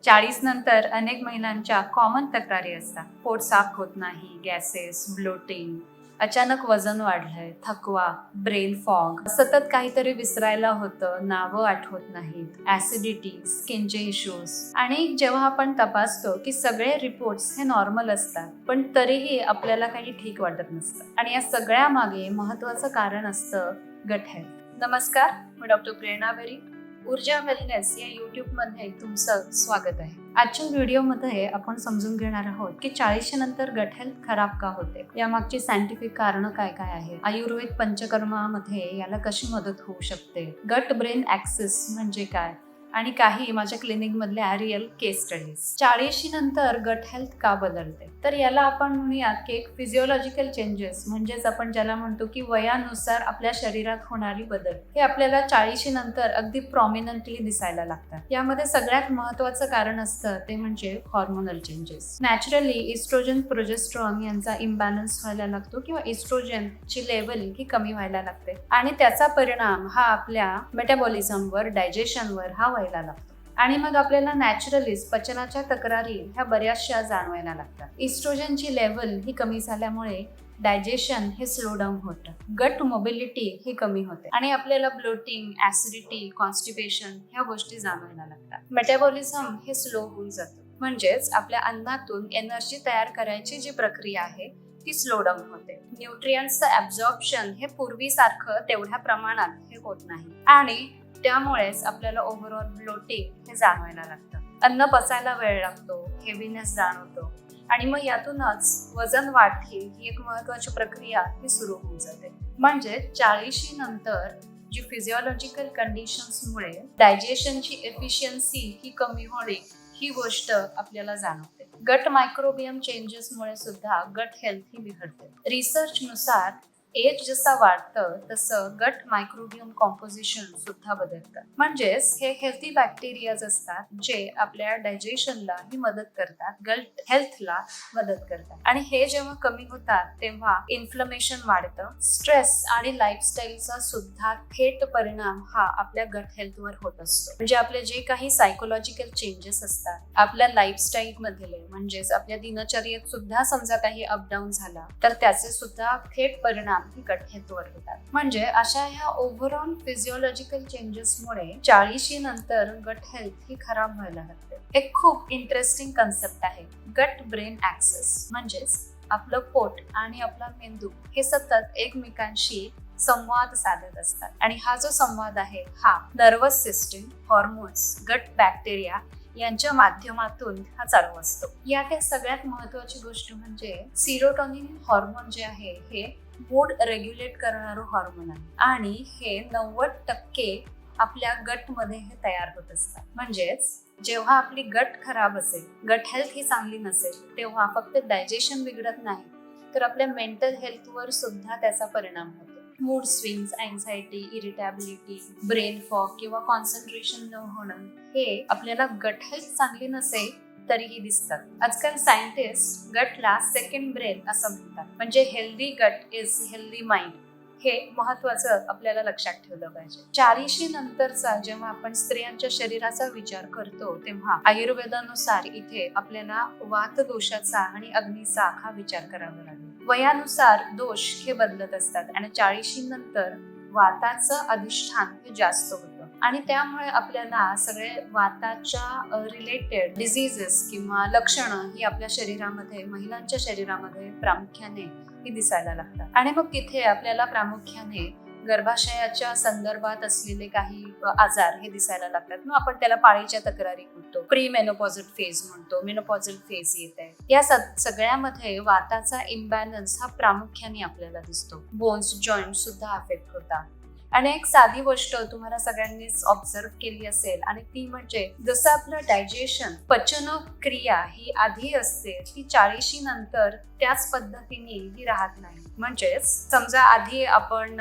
40 नंतर अनेक महिलांच्या कॉमन तक्रारी असतात. पोट साफ होत नाही, गॅसेस, ब्लोटिंग, अचानक वजन वाढलंय, थकवा, ब्रेन फॉग, सतत काहीतरी विसरायला होतं, नावं आठवत नाहीत, ऍसिडिटी, स्किनचे इश्यूज. आणि जेव्हा आपण तपासतो की सगळे रिपोर्ट्स हे नॉर्मल असतात, पण तरीही आपल्याला काही ठीक वाटत नसतं. आणि या सगळ्या मागे महत्वाचं कारण असतं गट हेल्थ. नमस्कार, मी डॉक्टर प्रेरणा बेरी. ऊर्जा वेलनेस या युट्यूब मध्ये तुमचं स्वागत आहे. आजच्या व्हिडिओमध्ये आपण समजून घेणार आहोत की 40 नंतर गट हेल्थ खराब का होते, यामागची सायंटिफिक कारण काय काय आहे, आयुर्वेद पंचकर्मामध्ये याला कशी मदत होऊ शकते, गट ब्रेन ऍक्सिस म्हणजे काय, आणि काही माझ्या क्लिनिक मधल्या रिअल केस स्टडीज. 40 नंतर गट हेल्थ का बदलते, तर याला आपण म्हणूयात की एक फिजिओलॉजिकल चेंजेस, म्हणजेच आपण ज्याला म्हणतो की वयानुसार आपल्या शरीरात होणारी बदल, हे आपल्याला 40 नंतर अगदी प्रॉमिनंटली दिसायला लागतात. यामध्ये सगळ्यात महत्वाचं कारण असतं ते म्हणजे hormonal changes. Naturally oestrogen progesterone यांचा इम्बॅलन्स व्हायला लागतो किंवा इस्ट्रोजनची लेवल ही कमी व्हायला लागते, आणि त्याचा परिणाम हा आपल्या मेटाबॉलिझमवर, डायजेशनवर हा व्हायला लागतो. आणि मग आपल्याला नॅचरलीच पचनाच्या तक्रारी ह्या बऱ्याचशा जाणवायला लागतात. इस्ट्रोजनची लेवल ही कमी झाल्यामुळे डायजेशन हे स्लो डाऊन होतं, गट मोबिलिटी ही कमी होते, आणि आपल्याला ब्लोटिंग, ऍसिडिटी, कॉन्स्टिपेशन ह्या गोष्टी जाणवायला लागतात. मेटाबॉलिझम हे स्लो होऊन जातं, म्हणजेच आपल्या अन्नातून एनर्जी तयार करायची जी प्रक्रिया आहे ती स्लो डाऊन होते. न्यूट्रियंट्सचं ऍब्झॉर्प्शन हे पूर्वीसारखं तेवढ्या प्रमाणात हे होत नाही, आणि त्यामुळेच आपल्याला ओव्हरऑल ब्लोटिंग हे जाणवायला लागतं. अन्न पचायला वेळ लागतो, हेवीनेस जाणवतो, आणि मग यातूनच वजन वाढ ही एक महत्वाची प्रक्रिया ही सुरू होऊन जाते. म्हणजे 40 नंतर जी फिजिओलॉजिकल कंडिशन्समुळे डायजेशनची एफिशियन्सी ही कमी होणे ही गोष्ट आपल्याला जाणवते. गट मायक्रोबियम चेंजेसमुळे सुद्धा गट हेल्थ ही बिघडते. रिसर्चनुसार एज जसा वाढतं तसं गट मायक्रोबियम कॉम्पोजिशन सुद्धा बदलतं. म्हणजेच हे हेल्थी बॅक्टेरियाज असतात जे आपल्या डायजेशनला ही मदत करतात, गट हेल्थला मदत करतात, आणि हे जेव्हा कमी होतात तेव्हा इन्फ्लमेशन वाढतं. स्ट्रेस आणि लाईफस्टाईलचा सुद्धा थेट परिणाम हा आपल्या गट हेल्थवर होत असतो. म्हणजे आपले जे काही सायकोलॉजिकल चेंजेस असतात आपल्या लाईफस्टाईल मधले, म्हणजेच आपल्या दिनचर्येत सुद्धा समजा काही अपडाऊन झाला तर त्याचे सुद्धा थेट परिणाम ही गट हेल्थवर होतात. म्हणजे अशा ह्या ओव्हरऑल फिजिओलॉजिकल चेंजेसमुळे 40 नंतर गट हेल्थ ही खराब व्हायला लागते. एक खूप इंटरेस्टिंग कन्सेप्ट आहे गट ब्रेन ऍक्सेस. म्हणजेच आपलं पोट आणि आपला मेंदू हे सतत एकमेकांशी संवाद साधत असतात, आणि हा जो संवाद आहे हा नर्वस सिस्टीम, हॉर्मोन्स, गट बॅक्टेरिया यांच्या माध्यमातून हा चालू असतो. यात सगळ्यात महत्वाची गोष्ट म्हणजे सिरोटोनिन हॉर्मोन जे आहे हे मूड रेग्युलेट करणारं हॉर्मोन आहे, आणि हे 90% आपल्या गटमध्ये हे तयार होत असतात. म्हणजेच जेव्हा आपली गट खराब असेल, गट हेल्थ ही चांगली नसेल, तेव्हा फक्त डायजेशन बिघडत नाही तर आपल्या मेंटल हेल्थवर सुद्धा त्याचा परिणाम होतो. Mood swings, anxiety, irritability, brain fog किंवा कॉन्सन्ट्रेशन न होणं हे आपल्याला गट हेल्थ चांगली नसेल तरीही दिसतात. आजकाल सायंटिस्ट गटला सेकंड ब्रेन असं म्हणतात. म्हणजे healthy gut is healthy mind, हे महत्वाचं आपल्याला लक्षात ठेवलं पाहिजे. 40 नंतरचा जेव्हा आपण स्त्रियांच्या शरीराचा विचार करतो तेव्हा आयुर्वेदानुसार इथे आपल्याला वात दोषाचा आणि अग्नीचा हा विचार करावा लागेल. वयानुसार दोष हे बदलत असतात, आणि 40 नंतर वाताचं अधिष्ठान हे जास्त होतं, आणि त्यामुळे आपल्याला सगळे वाताच्या रिलेटेड डिझीजेस किंवा लक्षणं ही आपल्या शरीरामध्ये, महिलांच्या शरीरामध्ये प्रामुख्याने ही दिसायला लागतात. आणि मग तिथे आपल्याला प्रामुख्याने गर्भाशयाच्या संदर्भात असलेले काही आजार हे दिसायला लागतात. मग आपण त्याला पाळीच्या तक्रारी म्हणतो, प्री मेनोपॉझल फेज म्हणतो, मेनोपॉझल फेज येत आहे. या सगळ्यामध्ये वाताचा इम्बॅलन्स हा प्रामुख्याने आपल्याला दिसतो. बोन्स, जॉईंट सुद्धा अफेक्ट होतात. आणि एक साधी गोष्ट तुम्हाला सगळ्यांनीच ऑब्झर्व केली असेल, आणि ती म्हणजे जसं आपलं डायजेशन, पचन क्रिया ही आधी असते ती 40 नंतर त्याच पद्धतीने ही राहत नाही. म्हणजेच समजा आधी आपण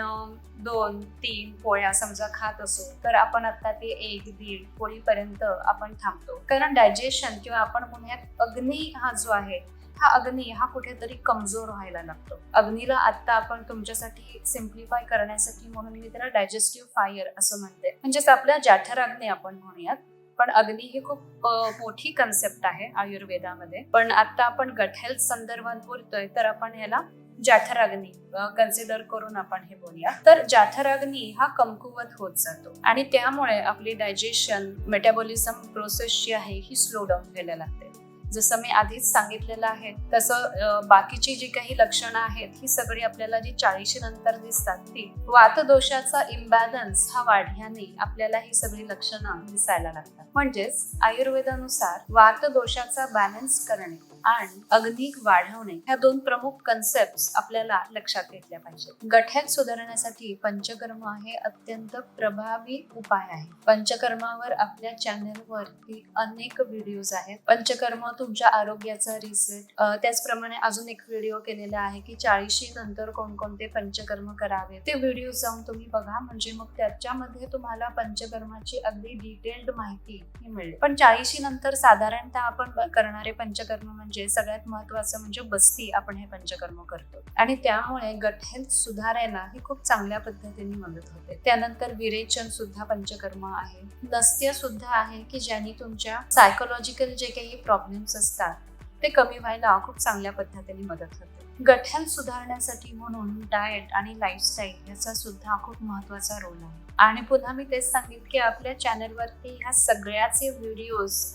2-3 पोळ्या समजा खात असो, तर आपण आता ते 1-1.5 पोळीपर्यंत आपण थांबतो, कारण डायजेशन किंवा आपण म्हणूयात अग्नी हा जो आहे हा अग्नी हा कुठेतरी कमजोर व्हायला लागतो. अग्नीला आता आपण तुमच्यासाठी सिम्प्लिफाय करण्यासाठी म्हणून मी त्याला डायजेस्टिव्ह फायर असं म्हणते. म्हणजेच आपल्या जठराग्नी आपण म्हणूयात, पण अग्नी ही खूप मोठी कन्सेप्ट आहे आयुर्वेदामध्ये. पण आता आपण गट हेल्थ संदर्भात बोलतोय तर आपण ह्याला जाठराग्नी कन्सिडर करून आपण हे बोलूया. तर जाठराग्नी हा कमकुवत होत जातो आणि त्यामुळे आपली डायजेशन मेटाबॉलिझम प्रोसेस जी आहे ही स्लो डाऊन व्हायला लागते. जसं मी आधीच सांगितलेलं आहे तसं बाकीची जी काही लक्षणं आहेत ही सगळी आपल्याला जी 40 नंतर दिसतात ती वातदोषाचा इम्बॅलन्स हा वाढल्याने आपल्याला ही सगळी लक्षणं दिसायला लागतात. म्हणजेच आयुर्वेदानुसार वातदोषाचा बॅलन्स करणे आणि अग्नी वाढवणे ह्या दोन प्रमुख कन्सेप्ट आपल्याला लक्षात घेतल्या पाहिजेत. गट हेल्थ सुधारण्यासाठी पंचकर्म हे अत्यंत प्रभावी उपाय आहे. पंचकर्मावर आपल्या चॅनलवरती अनेक व्हिडिओज आहेत. पंचकर्म तुमच्या आरोग्याचा रिसेट, त्याचप्रमाणे अजून एक व्हिडिओ केलेला आहे की 40 नंतर कोणकोणते पंचकर्म करावे. ते व्हिडिओ जाऊन तुम्ही बघा, म्हणजे मग त्याच्यामध्ये तुम्हाला पंचकर्माची अगदी डिटेल्ड माहिती मिळेल. पण 40 नंतर साधारणतः आपण करणारे पंचकर्म म्हणजे सगळ्यात महत्वाचं म्हणजे बस्ती आपण हे पंचकर्म करतो आणि त्यामुळे गट हेल्थ सुधारायला ही खूप चांगल्या पद्धतीने मदत होते. त्यानंतर विरेचन सुद्धा पंचकर्म आहे. नस्य सुद्धा आहे की ज्याने तुमच्या सायकोलॉजिकल जे काही प्रॉब्लेम्स असतात ते कमी व्हायला खूप चांगल्या पद्धतीने मदत होते. गट हेल्थ सुधारण्यासाठी म्हणून डाएट आणि लाईफस्टाईल याचा सुद्धा खूप महत्वाचा रोल आहे. आणि पुन्हा मी तेच सांगितलं की आपल्या चॅनलवरती ह्या सगळ्याचे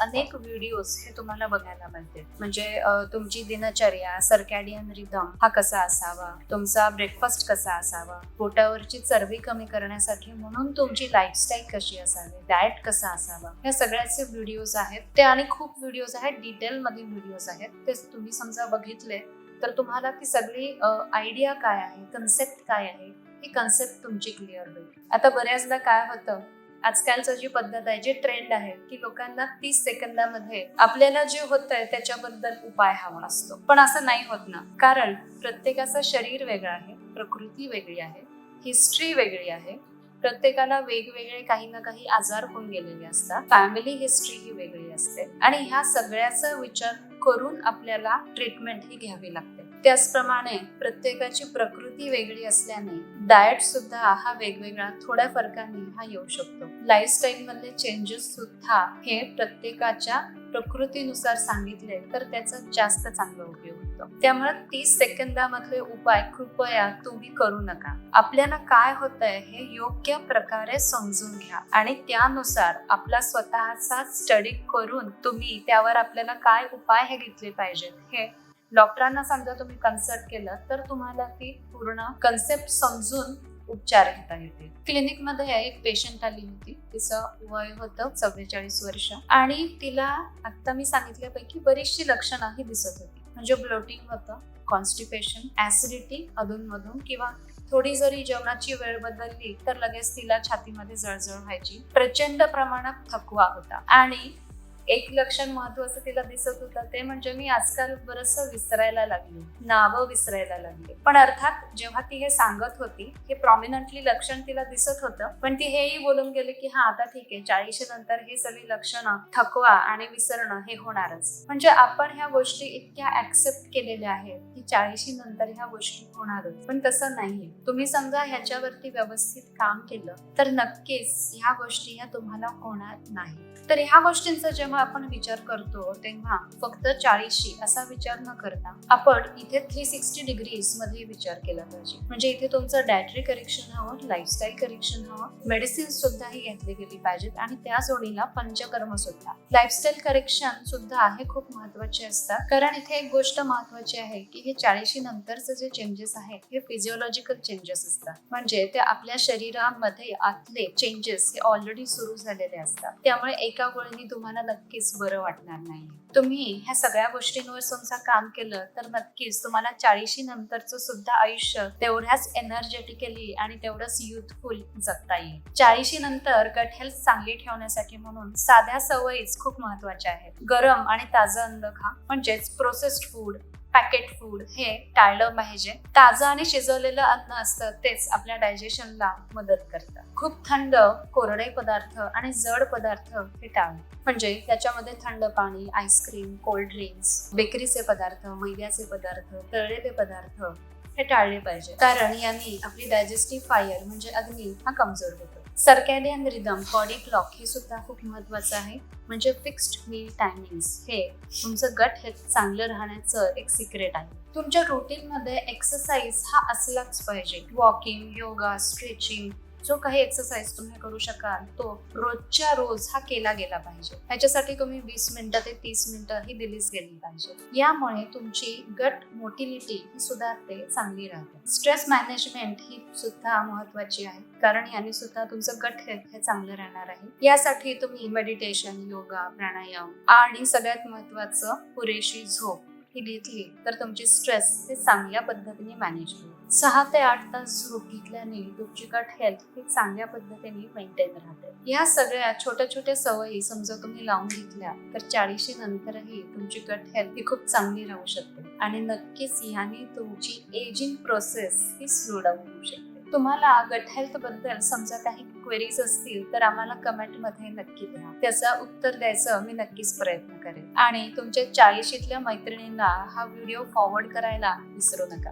अनेक व्हिडिओज हे तुम्हाला बघायला मिळतील. म्हणजे तुमची दिनचर्या, सर्कॅडियन रिदम हा कसा असावा, तुमचा ब्रेकफास्ट कसा असावा, पोटावरची चरबी कमी करण्यासाठी म्हणून तुमची लाईफस्टाईल कशी असावी, डाएट कसा असावा, या सगळ्याचे व्हिडिओज आहेत. ते आणि खूप व्हिडिओज आहेत, डिटेलमध्ये व्हिडिओज आहेत. ते तुम्ही समजा बघितले तर तुम्हाला ती सगळी आयडिया काय आहे, कन्सेप्ट काय आहे, ही कन्सेप्ट तुमची क्लिअर होईल. आता बऱ्याचदा काय होतं, आजकालचं जी पद्धत आहे, जे ट्रेंड आहे की लोकांना 30 सेकंदामध्ये आपल्याला जे होतंय त्याच्याबद्दल उपाय हवा असतो. पण असं नाही होत ना, कारण प्रत्येकाचं शरीर वेगळं आहे, प्रकृती वेगळी आहे, हिस्ट्री वेगळी आहे. प्रत्येकाला वेगवेगळे काही ना काही आजार होऊन गेलेले असतात. फॅमिली हिस्ट्री ही वेगळी असते आणि ह्या सगळ्याचा विचार करून आपल्याला ट्रीटमेंट ही घ्यावी लागते. त्याचप्रमाणे प्रत्येकाची प्रकृती वेगळी असल्याने डाएट सुद्धा हा वेगवेगळा थोड्या फरकाने हा येऊ शकतो. लाईफस्टाईल मधले चेंजेस सुद्धा हे प्रत्येकाच्या प्रकृतीनुसार सांगितले तर त्याचा जास्त चांगला उपयोग होतो. त्यामुळे 30 सेकंदामधले उपाय कृपया तुम्ही करू नका. आपल्याला काय होतंय हे योग्य प्रकारे समजून घ्या आणि त्यानुसार आपला स्वतःचा स्टडी करून तुम्ही त्यावर आपल्याला काय उपाय हे घेतले पाहिजेत हे डॉक्टरांना समजा तुम्ही कन्सल्ट केलं तर तुम्हाला ती पूर्ण कन्सेप्ट समजून उपचार घेता येते. क्लिनिकमध्ये एक पेशंट आली होती, तिचं वय होतं 44 वर्ष आणि तिला आता मी सांगितल्यापैकी बरीचशी लक्षणं ही दिसत होती. म्हणजे ब्लोटिंग होतं, कॉन्स्टिपेशन, ऍसिडिटी अधूनमधून किंवा थोडी जरी जेवणाची वेळ बदलली तर लगेच तिला छातीमध्ये जळजळ व्हायची. प्रचंड प्रमाणात थकवा होता आणि एक लक्षण महत्वाचं तिला दिसत होतं ते म्हणजे मी आजकाल बरंचसं विसरायला लागले, नावं विसरायला लागले. पण अर्थात जेव्हा ती हे सांगत होती हे प्रॉमिनंटली लक्षण तिला दिसत होतं, पण ती हेही बोलून गेले की हा आता ठीक आहे, 40 नंतर ही सगळी लक्षणं थकवा आणि विसरणं हे होणारच. म्हणजे आपण ह्या गोष्टी इतक्या ऍक्सेप्ट केलेल्या आहेत की 40 नंतर ह्या गोष्टी होणारच, पण तसं नाहीये. तुम्ही समजा ह्याच्यावरती व्यवस्थित काम केलं तर नक्कीच ह्या गोष्टी ह्या तुम्हाला होणार नाही. तर ह्या गोष्टींचा जेव्हा आपण विचार करतो तेव्हा फक्त 40 असा विचार न करता आपण इथे 360 डिग्रीज मध्ये विचार केला पाहिजे. म्हणजे इथे तुमचं डायटरी करेक्शन हवं, लाईफस्टाईल करेक्शन हवं, मेडिसिन सुद्धा ही घेतली गेली पाहिजेत आणि त्या जोडीला पंचकर्म सुद्धा. लाईफस्टाईल करेक्शन सुद्धा हे खूप महत्वाचे असतात, कारण इथे एक गोष्ट महत्वाची आहे की हे 40 नंतरचे जे चेंजेस आहेत हे फिजिओलॉजिकल चेंजेस असतात. म्हणजे ते आपल्या शरीरामध्ये आतले चेंजेस हे ऑलरेडी सुरू झालेले असतात. त्यामुळे एका गोळीने तुम्हाला नक्कीच बरं वाटणार नाही. तुम्ही ह्या सगळ्या गोष्टींवर तुमचं काम केलं तर नक्कीच तुम्हाला 40 नंतरचं सुद्धा आयुष्य तेवढ्याच एनर्जेटिकली आणि तेवढंच युथफुल जगता येईल. 40 नंतर गट हेल्थ चांगली ठेवण्यासाठी म्हणून साध्या सवयीच खूप महत्वाच्या आहेत. गरम आणि ताजं अन्न खा, म्हणजेच प्रोसेस्ड फूड, पॅकेट फूड हे टाळलं पाहिजे. ताजं आणि शिजवलेलं अन्न असतं तेच आपल्या डायजेशनला मदत करतं. खूप थंड, कोरडे पदार्थ आणि जड पदार्थ हे टाळणे, म्हणजे त्याच्यामध्ये थंड पाणी, आईस्क्रीम, कोल्ड ड्रिंक्स, बेकरीचे पदार्थ, मैद्याचे पदार्थ, तळलेले पदार्थ हे टाळले पाहिजे, कारण यांनी आपली डायजेस्टिव्ह फायर म्हणजे अग्नी हा कमजोर होतो. सर्कॅडियन रिदम, बॉडी क्लॉक हे सुद्धा खूप महत्वाचं आहे. म्हणजे फिक्स्ड मील टायमिंग्स हे तुमचं गट हेल्थ चांगलं राहण्याचं एक सिक्रेट आहे. तुमच्या रुटीन मध्ये एक्सरसाइज हा असलाच पाहिजे. वॉकिंग, योगा, स्ट्रेचिंग, जो काही एक्सरसाइज तुम्ही करू शकाल तो रोजच्या रोज हा केला गेला पाहिजे. ह्याच्यासाठी तुम्ही 20 मिनिटं ते 30 मिनिटं ही दिलीच गेली पाहिजे. यामुळे तुमची गट मोटिलिटी ही सुधारते, चांगली राहते. स्ट्रेस मॅनेजमेंट ही सुद्धा महत्वाची आहे, कारण याने सुद्धा तुमचं गट हेल्थ हे चांगलं राहणार आहे. यासाठी तुम्ही मेडिटेशन, योगा, प्राणायाम आणि सगळ्यात महत्वाचं पुरेशी झोप ही घेतली तर तुमची स्ट्रेस हे चांगल्या पद्धतीने मॅनेज होईल. 6 ते 8 तास झोप घेतल्याने तुमची गट हेल्थ ही चांगल्या पद्धतीने मेंटेन राहते. या सगळ्या छोट्या छोट्या सवयी समजा तुम्ही लावून घेतल्या तर 40 नंतरही तुमची गट हेल्थ ही खूप चांगली राहू शकते आणि नक्कीच याने तुमची एजिंग प्रोसेस ही स्लो डाऊन होऊ शकते. तुम्हाला गट हेल्थ बद्दल समजा काही क्वेरीज असतील तर आम्हाला कमेंट मध्ये नक्की द्या. त्याचं उत्तर द्यायचं मी नक्कीच प्रयत्न करेन आणि तुमच्या 40शीतल्या मैत्रिणींना हा व्हिडिओ फॉरवर्ड करायला विसरू नका.